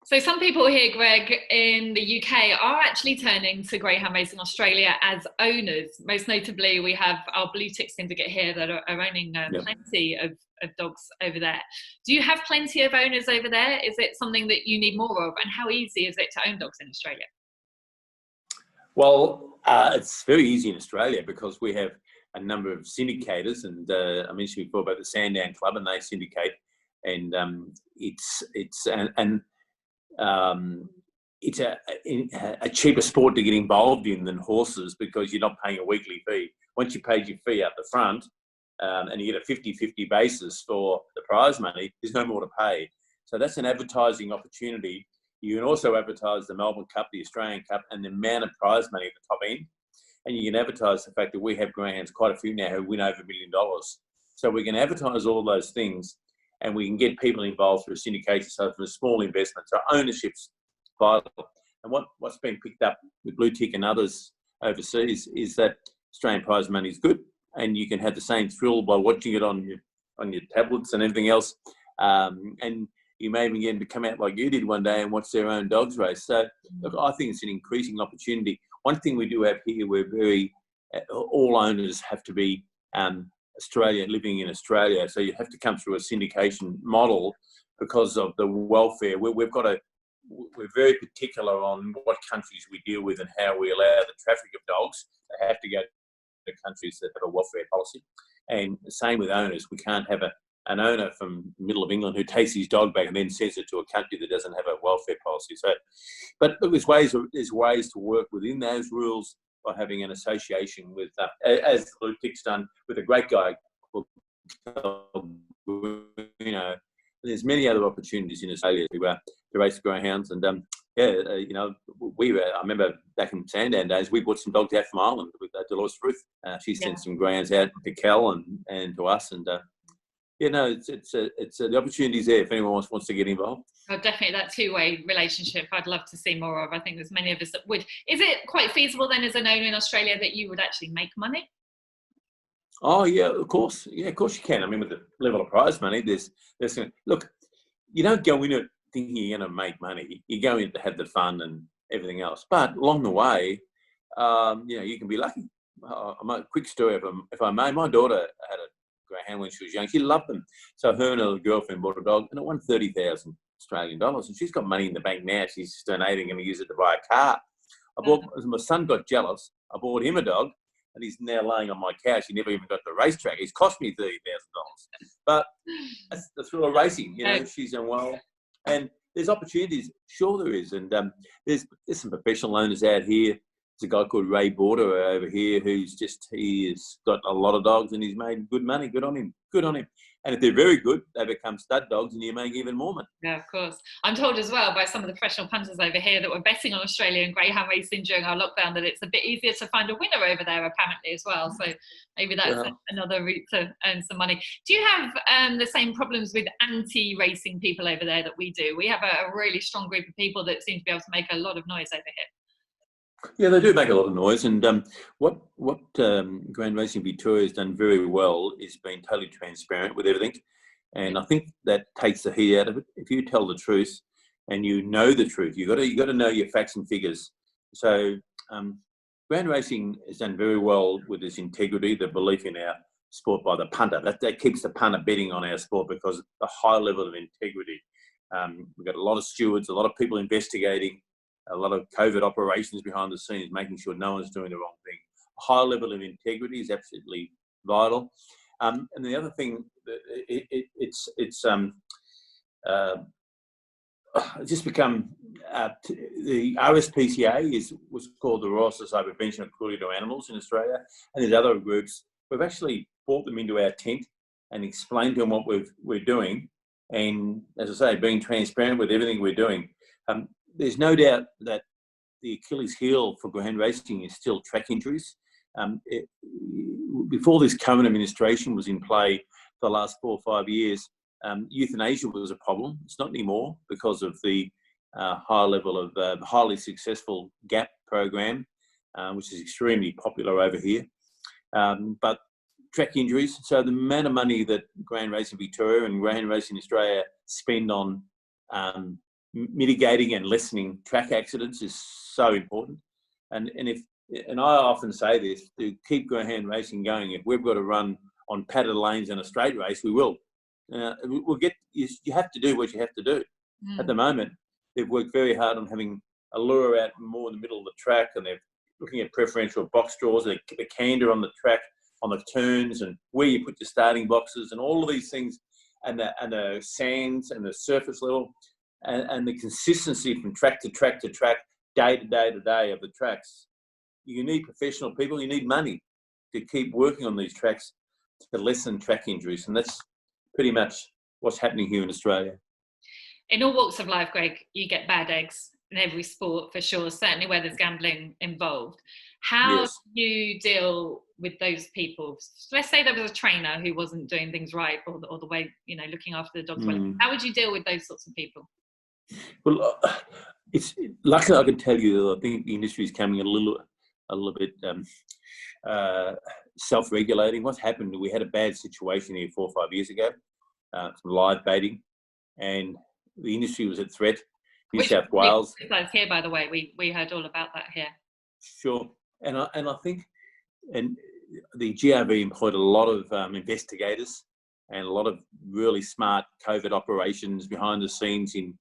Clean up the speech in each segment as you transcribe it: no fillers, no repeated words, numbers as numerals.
So some people here, Greg, in the UK are actually turning to Greyhound Racing Australia as owners. Most notably, we have our blue tick syndicate here that are owning plenty of dogs over there. Do you have plenty of owners over there? Is it something that you need more of? And how easy is it to own dogs in Australia? Well, it's very easy in Australia because we have a number of syndicators, and I mentioned before about the Sandown Club, and they syndicate, and it's a cheaper sport to get involved in than horses because you're not paying a weekly fee. Once you paid your fee up the front and you get a 50-50 basis for the prize money, there's no more to pay. So that's an advertising opportunity. You can also advertise the Melbourne Cup, the Australian Cup, and the amount of prize money at the top end. And you can advertise the fact that we have greyhounds, quite a few now, who win over $1 million. So we can advertise all those things, and we can get people involved through syndication, so for small investments. So ownership's vital. And what's been picked up with Blue Tick and others overseas is that Australian prize money is good, and you can have the same thrill by watching it on your tablets and everything else. And you may even get them to come out like you did one day and watch their own dogs race. So look, I think it's an increasing opportunity. One thing we do have here, all owners have to be living in Australia. So you have to come through a syndication model because of the welfare. We're very particular on what countries we deal with and how we allow the traffic of dogs. They have to go to countries that have a welfare policy. And the same with owners. We can't have an owner from the middle of England who takes his dog back and then sends it to a country that doesn't have a welfare policy. So, but there's ways to work within those rules by having an association with, as Blue Tick's done with a great guy called, there's many other opportunities in Australia to race greyhounds. And I remember back in Sandown days, we brought some dogs out from Ireland with Dolores Ruth. She sent some greyhounds out to Cal and to us, and the opportunity's there if anyone wants to get involved. Oh, definitely that two-way relationship I'd love to see more of. I think there's many of us that would. Is it quite feasible then as an owner in Australia that you would actually make money? Oh yeah, of course. Yeah, of course you can. I mean, with the level of prize money, look, you don't go in it thinking you're going to make money. You go in to have the fun and everything else. But along the way, you can be lucky. A quick story, if I may, my daughter had a greyhound when she was young. She loved them. So her and her girlfriend bought a dog, and it won 30,000 Australian dollars. And she's got money in the bank now. She's donating and use it to buy a car. As my son got jealous, I bought him a dog, and he's now laying on my couch. He never even got to the racetrack. He's cost me $30,000. But that's the thrill of racing. She's done well. And there's opportunities. Sure there is. And there's some professional owners out here. There's a guy called Ray Border over here he has got a lot of dogs and he's made good money. Good on him. And if they're very good, they become stud dogs and you make even more money. Yeah, of course. I'm told as well by some of the professional punters over here that were betting on Australian greyhound racing during our lockdown that it's a bit easier to find a winner over there apparently as well. So maybe that's another route to earn some money. Do you have the same problems with anti-racing people over there that we do? We have a really strong group of people that seem to be able to make a lot of noise over here. Yeah, they do make a lot of noise, and what Grand Racing Victoria has done very well is being totally transparent with everything, and I think that takes the heat out of it. If you tell the truth and you know the truth, you got to know your facts and figures. So Grand Racing has done very well with this integrity, the belief in our sport by the punter. That keeps the punter betting on our sport because of the high level of integrity. We've got a lot of stewards, a lot of people investigating. A lot of COVID operations behind the scenes, making sure no one's doing the wrong thing. A high level of integrity is absolutely vital. And the other thing, it's just become the RSPCA was called the Royal Society of Prevention of Cruelty to Animals in Australia, and there's other groups. We've actually brought them into our tent and explained to them what we're doing, and as I say, being transparent with everything we're doing. There's no doubt that the Achilles heel for greyhound racing is still track injuries. Before this current administration was in play for the last 4 or 5 years, euthanasia was a problem. It's not anymore because of the high level of highly successful GAP program, which is extremely popular over here. But track injuries, so the amount of money that Greyhound Racing Victoria and Greyhound Racing Australia spend on mitigating and lessening track accidents is so important. And I often say this, to keep greyhound racing going, if we've got to run on padded lanes in a straight race, we will. You have to do what you have to do. At the moment, they've worked very hard on having a lure out more in the middle of the track, and they're looking at preferential box draws, the canter on the track, on the turns, and where you put your starting boxes, and all of these things, and the sands and the surface level, and the consistency from track to track to track, day to day to day of the tracks. You need professional people. You need money to keep working on these tracks to lessen track injuries, and that's pretty much what's happening here in Australia. In all walks of life, Greg, you get bad eggs in every sport for sure, certainly where there's gambling involved. How do you deal with those people? Let's say there was a trainer who wasn't doing things right, or the way, looking after the dogs. How would you deal with those sorts of people? Well, it's luckily I can tell you that I think the industry is coming a little bit self-regulating. What's happened? We had a bad situation here 4 or 5 years ago, some live baiting, and the industry was at threat. New South Wales. Here, by the way, we heard all about that here. Sure, and I think, and the GRV employed a lot of investigators and a lot of really smart COVID operations behind the scenes in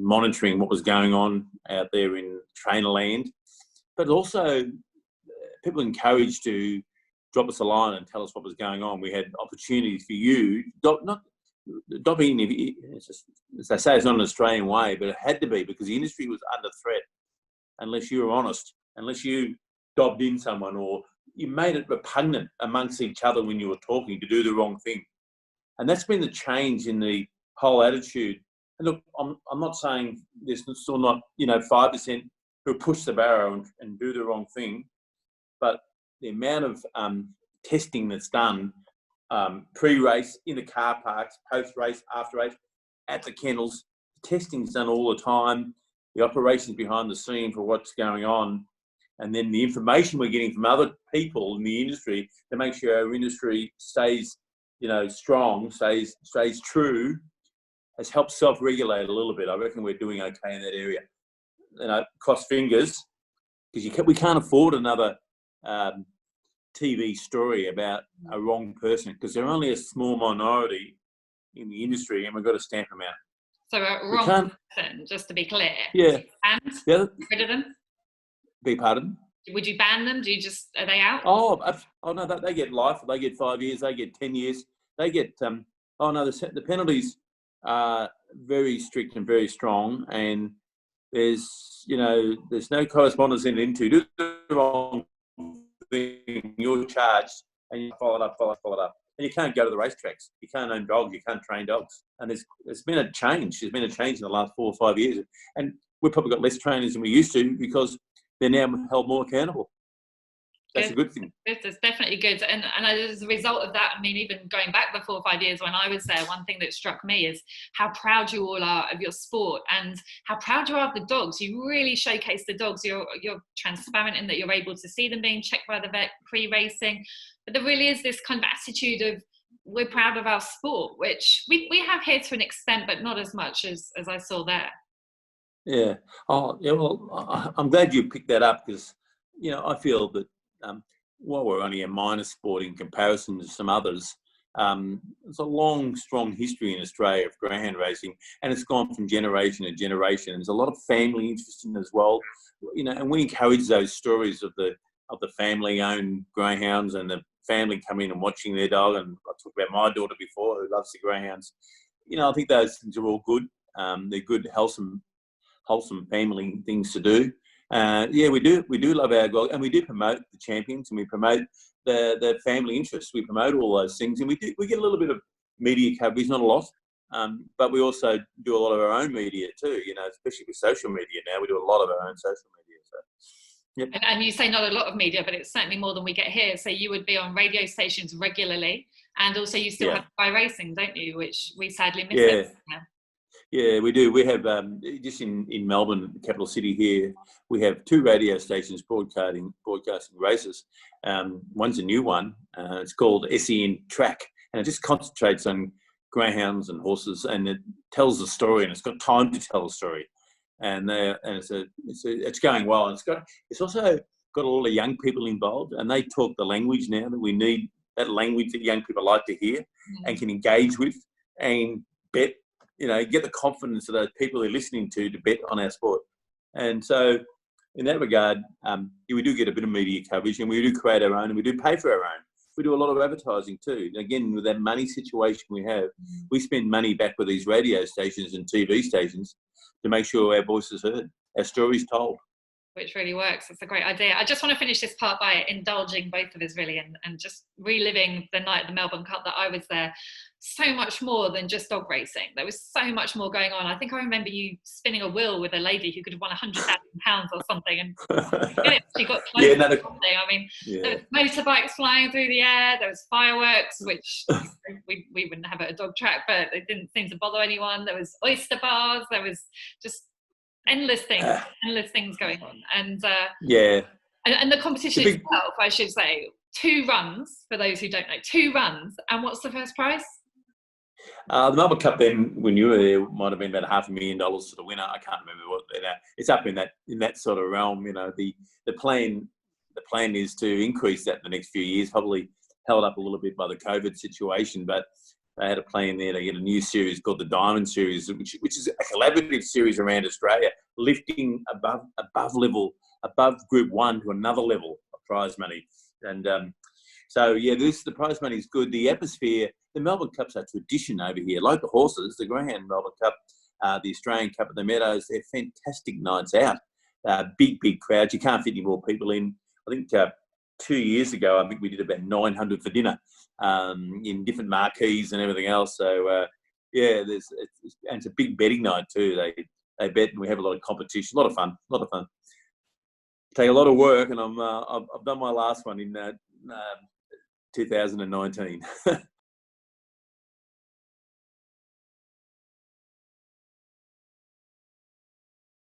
monitoring what was going on out there in trainer land. But also, people encouraged to drop us a line and tell us what was going on. We had opportunities for you, dobbing, as they say, it's not an Australian way, but it had to be, because the industry was under threat unless you were honest, unless you dobbed in someone or you made it repugnant amongst each other when you were talking to do the wrong thing. And that's been the change in the whole attitude. And look, I'm not saying there's still not, 5% who push the barrow and do the wrong thing, but the amount of testing that's done pre-race, in the car parks, post-race, after race, at the kennels, testing's done all the time, the operations behind the scene for what's going on, and then the information we're getting from other people in the industry to make sure our industry stays, strong, stays true, has helped self-regulate a little bit. I reckon we're doing okay in that area. Cross fingers, because we can't afford another TV story about a wrong person, because they're only a small minority in the industry, and we've got to stamp them out. So a wrong person, just to be clear. Yeah. And get rid of them? Beg pardon? Would you ban them? Are they out? Oh no, they get life. They get 5 years. They get 10 years. They get the penalties are very strict and very strong, and there's no correspondence into do the wrong thing, you're charged, and you follow it up. And you can't go to the racetracks. You can't own dogs. You can't train dogs. And there's been a change. There's been a change in the last 4 or 5 years. And we've probably got less trainers than we used to, because they're now held more accountable. That's a good thing. It's definitely good. And as a result of that, even going back the 4 or 5 years when I was there, one thing that struck me is how proud you all are of your sport and how proud you are of the dogs. You really showcase the dogs. You're transparent in that you're able to see them being checked by the vet pre-racing. But there really is this kind of attitude of, we're proud of our sport, which we have here to an extent, but not as much as I saw there. Yeah. Oh, yeah. Well, I'm glad you picked that up, because, I feel that while we're only a minor sport in comparison to some others, there's a long, strong history in Australia of greyhound racing, and it's gone from generation to generation. There's a lot of family interest in it as well, and we encourage those stories of the family-owned greyhounds and the family coming in and watching their dog. And I talked about my daughter before, who loves the greyhounds. I think those things are all good. They're good, wholesome family things to do. We do love our dog, and we do promote the champions, and we promote the family interests. We promote all those things, and we get a little bit of media coverage, not a lot, but we also do a lot of our own media too. Especially with social media now, we do a lot of our own social media. So, yep. And you say not a lot of media, but it's certainly more than we get here. So you would be on radio stations regularly, and also you still have Sky Racing, don't you? Which we sadly miss now. Yeah, we do. We have, just in Melbourne, the capital city here, we have 2 radio stations broadcasting races. One's a new one. It's called SEN Track, and it just concentrates on greyhounds and horses, and it tells a story, and it's got time to tell a story, and it's going well. And it's also got a lot of young people involved, and they talk the language now that we need, that language that young people like to hear and can engage with and bet, get the confidence of those people they're listening to bet on our sport. And so in that regard, we do get a bit of media coverage, and we do create our own, and we do pay for our own. We do a lot of advertising too. And again, with that money situation we have, we spend money back with these radio stations and TV stations to make sure our voice is heard, our stories told. Which really works. It's a great idea. I just want to finish this part by indulging both of us really and just reliving the night of the Melbourne Cup that I was there. So much more than just dog racing. There was so much more going on. I think I remember you spinning a wheel with a lady who could have won £100,000 or something, and she got close to something. I mean, there was motorbikes flying through the air. There was fireworks, which we wouldn't have at a dog track, but it didn't seem to bother anyone. There was oyster bars. There was just endless things going on, and and the competition itself, I should say, 2 runs for those who don't know, 2 runs, and what's the first prize? The Melbourne Cup then, when you were there, might have been about $500,000 to the winner. I can't remember what. It's up in that sort of realm. The plan is to increase that in the next few years. Probably held up a little bit by the COVID situation, but they had a plan there to get a new series called the Diamond Series, which is a collaborative series around Australia, lifting above Group 1 to another level of prize money. And the prize money is good. The atmosphere, the Melbourne Cup's a tradition over here, like the horses, the Greyhound Melbourne Cup, the Australian Cup at the Meadows. They're fantastic nights out. Big crowds. You can't fit any more people in. I think 2 years ago, I think we did about 900 for dinner in different marquees and everything else. So it's a big betting night too. They bet, and we have a lot of competition. A lot of fun. Take a lot of work, and I've done my last one in 2019.